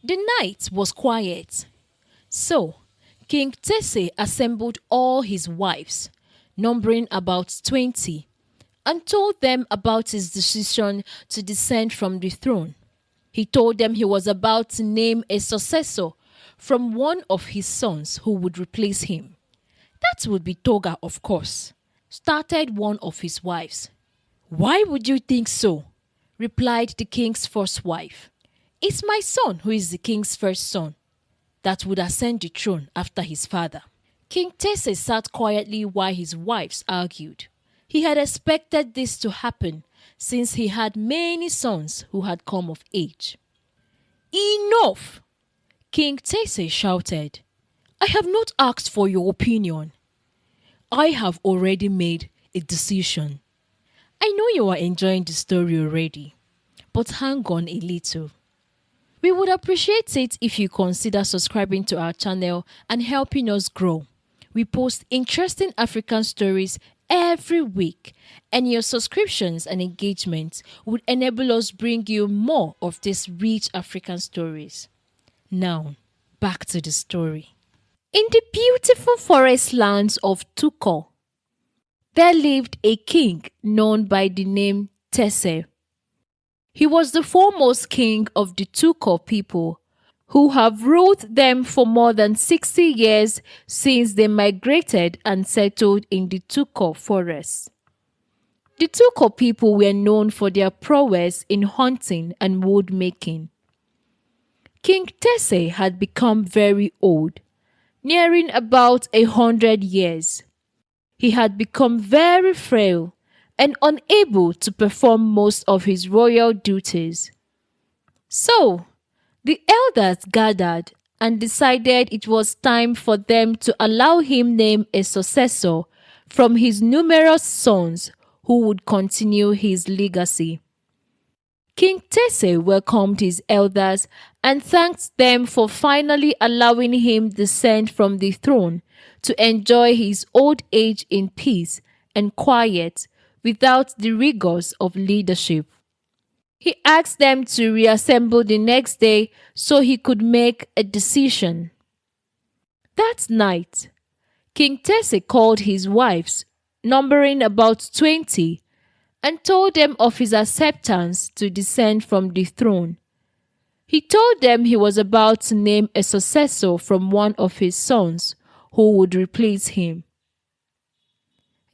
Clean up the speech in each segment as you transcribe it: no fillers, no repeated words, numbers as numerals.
The night was quiet, so King Tese assembled all his wives, numbering about 20, and told them about his decision to descend from the throne. He told them he was about to name a successor from one of his sons who would replace him. That would be Toga, of course, started one of his wives. Why would you think so? Replied the king's first wife. It's my son who is the king's first son that would ascend the throne after his father. King Tese sat quietly while his wives argued. He had expected this to happen since he had many sons who had come of age. Enough! King Tese shouted. I have not asked for your opinion. I have already made a decision. I know you are enjoying the story already, but hang on a little. We would appreciate it if you consider subscribing to our channel and helping us grow. We post interesting African stories every week, and your subscriptions and engagement would enable us bring you more of these rich African stories. Now, back to the story. In the beautiful forest lands of Tuko, there lived a king known by the name Tese. He was the foremost king of the Tuko people, who have ruled them for more than 60 years since they migrated and settled in the Tuko forests. The Tuko people were known for their prowess in hunting and wood making. King Tese had become very old, nearing about 100 years. He had become very frail and unable to perform most of his royal duties. So, the elders gathered and decided it was time for them to allow him name a successor from his numerous sons who would continue his legacy. King Tese welcomed his elders and thanked them for finally allowing him descend from the throne to enjoy his old age in peace and quiet without the rigors of leadership. He asked them to reassemble the next day so he could make a decision. That night, King Tese called his wives, numbering about 20, and told them of his acceptance to descend from the throne. He told them he was about to name a successor from one of his sons who would replace him.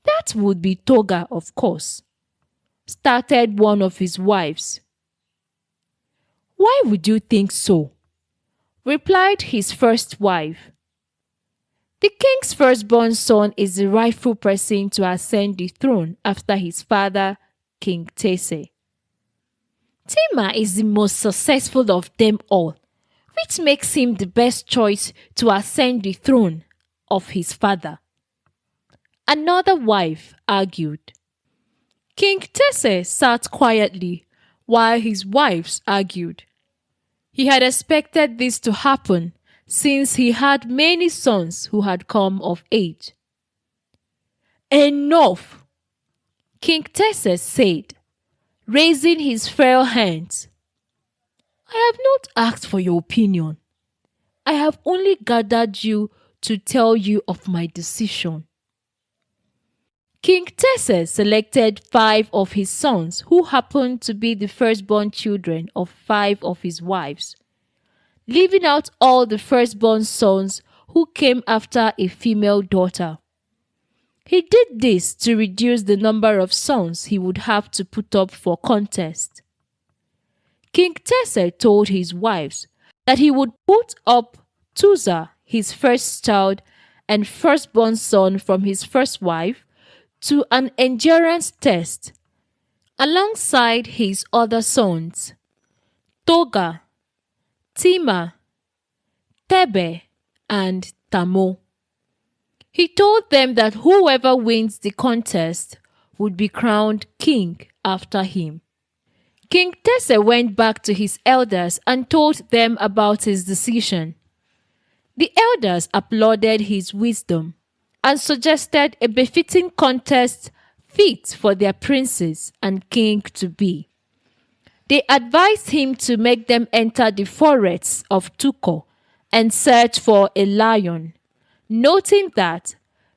That would be Toga, of course, started one of his wives. Why would you think so? Replied his first wife. The king's firstborn son is the rightful person to ascend the throne after his father, King Tese. Tima is the most successful of them all, which makes him the best choice to ascend the throne of his father. Another wife argued. King Tese sat quietly while his wives argued. He had expected this to happen since he had many sons who had come of age. Enough! King Tese said, raising his frail hands. I have not asked for your opinion. I have only gathered you to tell you of my decision. King Tese selected 5 of his sons who happened to be the firstborn children of 5 of his wives, leaving out all the firstborn sons who came after a female daughter. He did this to reduce the number of sons he would have to put up for contest. King Tese told his wives that he would put up Tuza, his first child and firstborn son from his first wife, to an endurance test alongside his other sons, Toga, Tima, Tebe, and Tamo. He told them that whoever wins the contest would be crowned king after him. King Tese went back to his elders and told them about his decision. The elders applauded his wisdom and suggested a befitting contest fit for their princes and king to be. They advised him to make them enter the forests of Tuko and search for a lion, noting that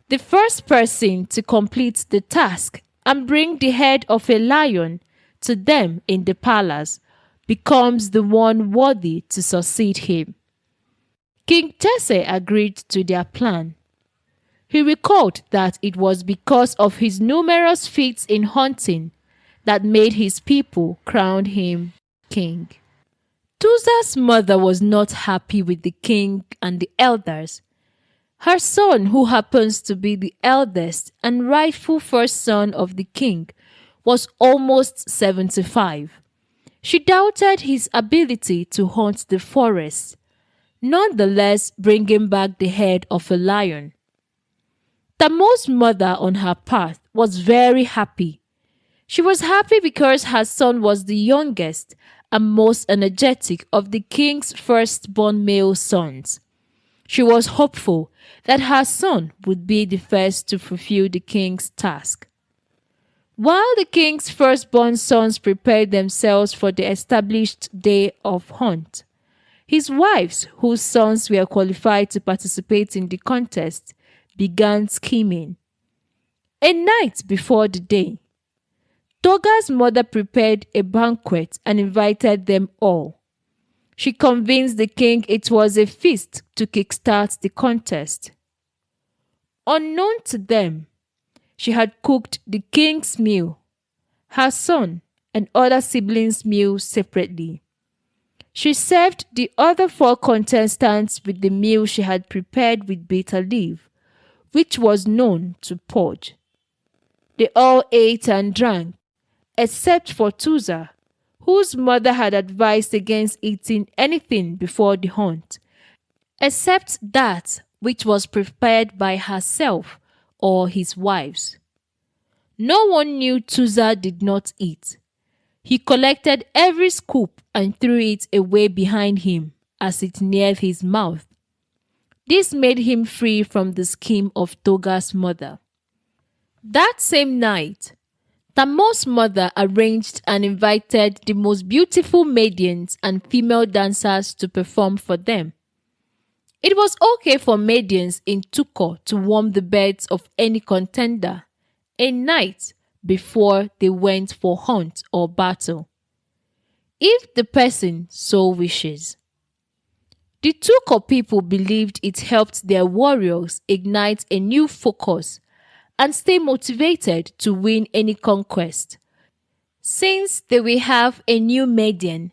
the first person to complete the task and bring the head of a lion to them in the palace becomes the one worthy to succeed him. King Tese agreed to their plan. He recalled that it was because of his numerous feats in hunting that made his people crown him king. Tuza's mother was not happy with the king and the elders. Her son, who happens to be the eldest and rightful first son of the king, was almost 75. She doubted his ability to hunt the forest, nonetheless bringing back the head of a lion. Tamo's mother, on her part, was very happy. She was happy because her son was the youngest and most energetic of the king's firstborn male sons. She was hopeful that her son would be the first to fulfill the king's task. While the king's firstborn sons prepared themselves for the established day of hunt, his wives, whose sons were qualified to participate in the contest, began scheming. A night before the day, Toga's mother prepared a banquet and invited them all. She convinced the king it was a feast to kickstart the contest. Unknown to them, she had cooked the king's meal, her son, and other siblings' meals separately. She served the other 4 contestants with the meal she had prepared with bitter leaf, which was known to purge. They all ate and drank, except for Tuza, whose mother had advised against eating anything before the hunt, except that which was prepared by herself or his wives. No one knew Tuza did not eat. He collected every scoop and threw it away behind him as it neared his mouth. This made him free from the scheme of Toga's mother. That same night, Tamo's mother arranged and invited the most beautiful maidens and female dancers to perform for them. It was okay for maidens in Tuko to warm the beds of any contender a night before they went for hunt or battle, if the person so wishes. The Tuko people believed it helped their warriors ignite a new focus and stay motivated to win any conquest, since they will have a new maiden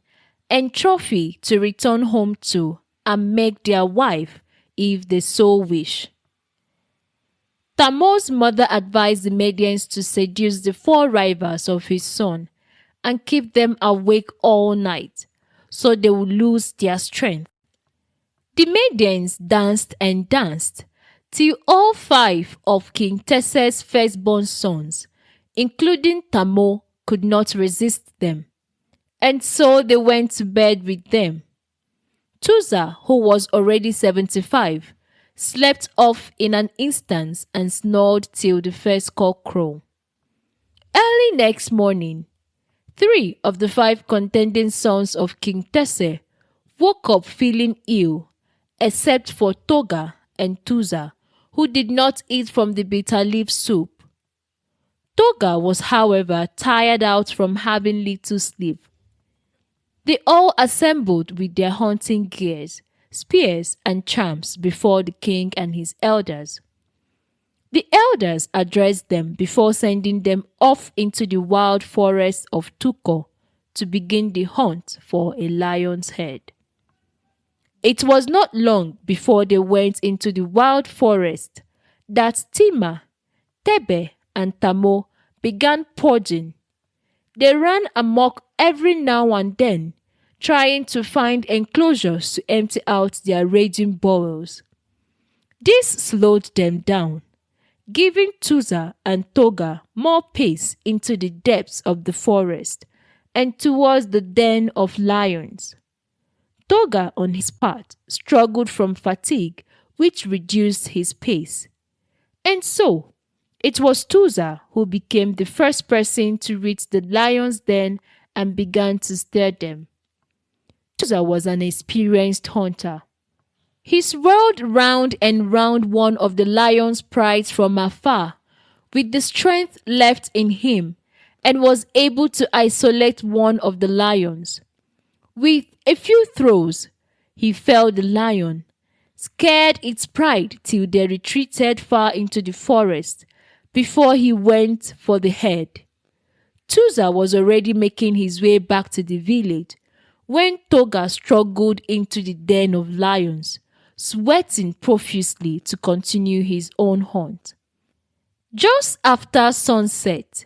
and trophy to return home to and make their wife if they so wish. Tamo's mother advised the maidens to seduce the 4 rivals of his son and keep them awake all night, so they would lose their strength. The maidens danced and danced till all 5 of King Tese's firstborn sons, including Tamo, could not resist them, and so they went to bed with them. Tuza, who was already 75, slept off in an instant and snored till the first cock crow. Early next morning, 3 of the 5 contending sons of King Tese woke up feeling ill, except for Toga and Tuza, who did not eat from the bitter leaf soup. Toga was, however, tired out from having little sleep. They all assembled with their hunting gears, spears, and charms before the king and his elders. The elders addressed them before sending them off into the wild forest of Tuko to begin the hunt for a lion's head. It was not long before they went into the wild forest that Tima, Tebe, and Tamo began purging. They ran amok every now and then, trying to find enclosures to empty out their raging burrows. This slowed them down, giving Tuza and Toga more pace into the depths of the forest and towards the den of lions. Toga, on his part, struggled from fatigue, which reduced his pace. And so, it was Tuza who became the first person to reach the lion's den and began to stare them. Tuza was an experienced hunter. He swirled round and round one of the lion's prides from afar, with the strength left in him, and was able to isolate one of the lions. With a few throws, he felled the lion, scared its pride till they retreated far into the forest before he went for the head. Tuza was already making his way back to the village when Toga struggled into the den of lions, sweating profusely to continue his own hunt. Just after sunset,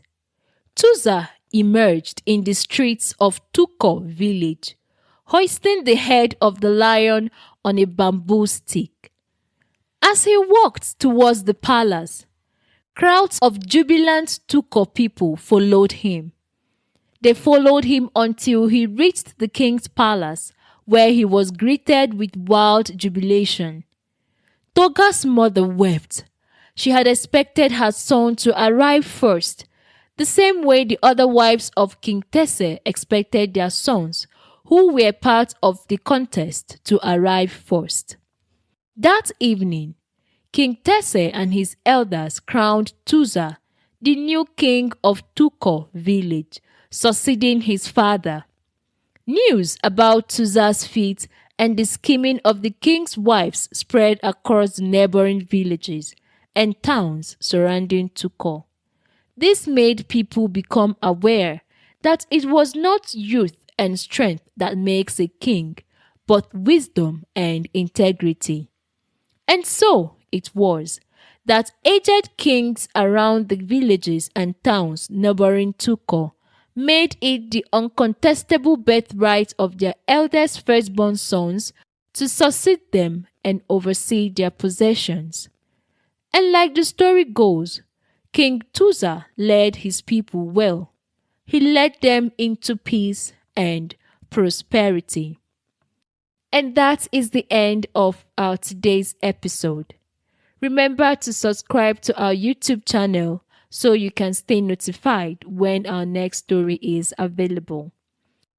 Tuza emerged in the streets of Tuko village, hoisting the head of the lion on a bamboo stick. As he walked towards the palace, crowds of jubilant Tuko people followed him. They followed him until he reached the king's palace, where he was greeted with wild jubilation. Toga's mother wept. She had expected her son to arrive first, the same way the other wives of King Tese expected their sons, who were part of the contest, to arrive first. That evening, King Tese and his elders crowned Tuza the new king of Tuko village, succeeding his father. News about Tuza's feat and the scheming of the king's wives spread across the neighboring villages and towns surrounding Tuko. This made people become aware that it was not youth and strength that makes a king, but wisdom and integrity. And so it was that aged kings around the villages and towns neighboring Tuko made it the uncontestable birthright of their eldest firstborn sons to succeed them and oversee their possessions. And like the story goes, King Tuza led his people well. He led them into peace and prosperity. And that is the end of our today's episode. Remember to subscribe to our YouTube channel so you can stay notified when our next story is available.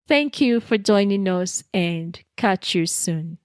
Thank you for joining us and catch you soon.